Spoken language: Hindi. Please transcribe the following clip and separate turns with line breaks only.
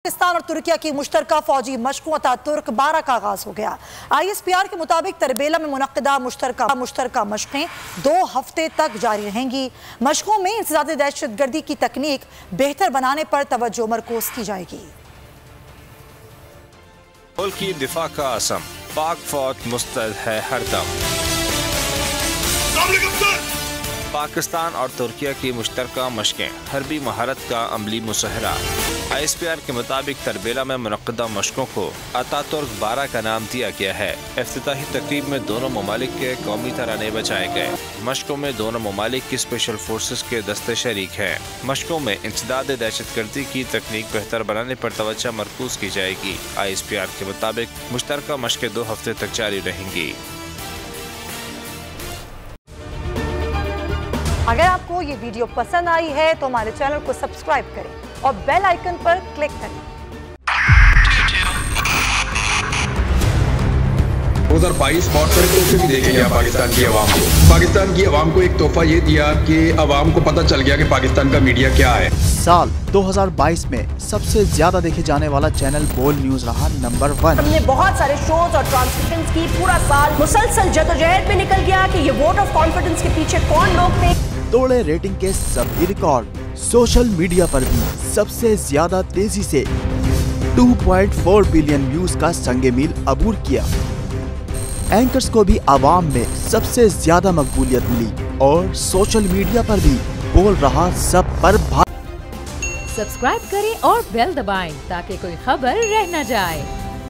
पाकिस्तान और तुर्किया की मुश्तरका फौजी मशकों अतातुर्क 12 का आगाज हो गया। ISPR के मुताबिक तरबेला में मुनक्किदा मुश्तरका मशकें 2 हफ्ते तक जारी रहेंगी। मशकों में इंसदाद दहशतगर्दी की तकनीक बेहतर बनाने पर तवज्जो मरकूज की जाएगी।
मुल्क की दिफा का असम, पाक फौज मुस्तैद है हरदम। पाकिस्तान और तुर्किया की मुश्तरका मशकें, हरबी महारत का अमली मुसहरा। ISPR के मुताबिक तरबेला में मुनक्किदा मशकों को अतातुर्क 12 का नाम दिया गया है। इफ्तिताही तकरीब में दोनों ममालिक के कौमी तराने बजाए गए। मशकों में दोनों ममालिक की स्पेशल फोर्सेस के दस्ते शरीक हैं। मशकों में इंसदाद दहशतगर्दी की तकनीक बेहतर बनाने पर तवज्जो मरकूज की जाएगी। ISPR के मुताबिक मुश्तरका मशकें 2 हफ्ते तक जारी रहेंगी।
अगर आपको ये वीडियो पसंद आई है तो हमारे चैनल को सब्सक्राइब करें और बेल आइकन पर क्लिक करें।
2022 बहुत सारे तोहफे भी देखे गया पाकिस्तान की आवाम को। पाकिस्तान की आवाम को एक तोहफा ये दिया कि आवाम को पता चल गया कि पाकिस्तान का मीडिया क्या है।
साल 2022 में सबसे ज्यादा देखे जाने वाला चैनल बोल न्यूज रहा नंबर 1।
हमने बहुत सारे शोज और ट्रांसमिशंस की। पूरा साल मुसलसल जदोजहद में निकल गया कि ये वोट ऑफ कॉन्फिडेंस के पीछे कौन लोग थे।
तोड़े रेटिंग के सभी रिकॉर्ड। सोशल मीडिया पर भी सबसे ज्यादा तेजी से 2.4 बिलियन व्यूज का संगे मील अबूर किया। एंकर्स को भी आवाम में सबसे ज्यादा मकबूलियत मिली और सोशल मीडिया पर भी बोल रहा सब पर
सब्सक्राइब करें और बेल दबाएं ताकि कोई खबर रह न जाए।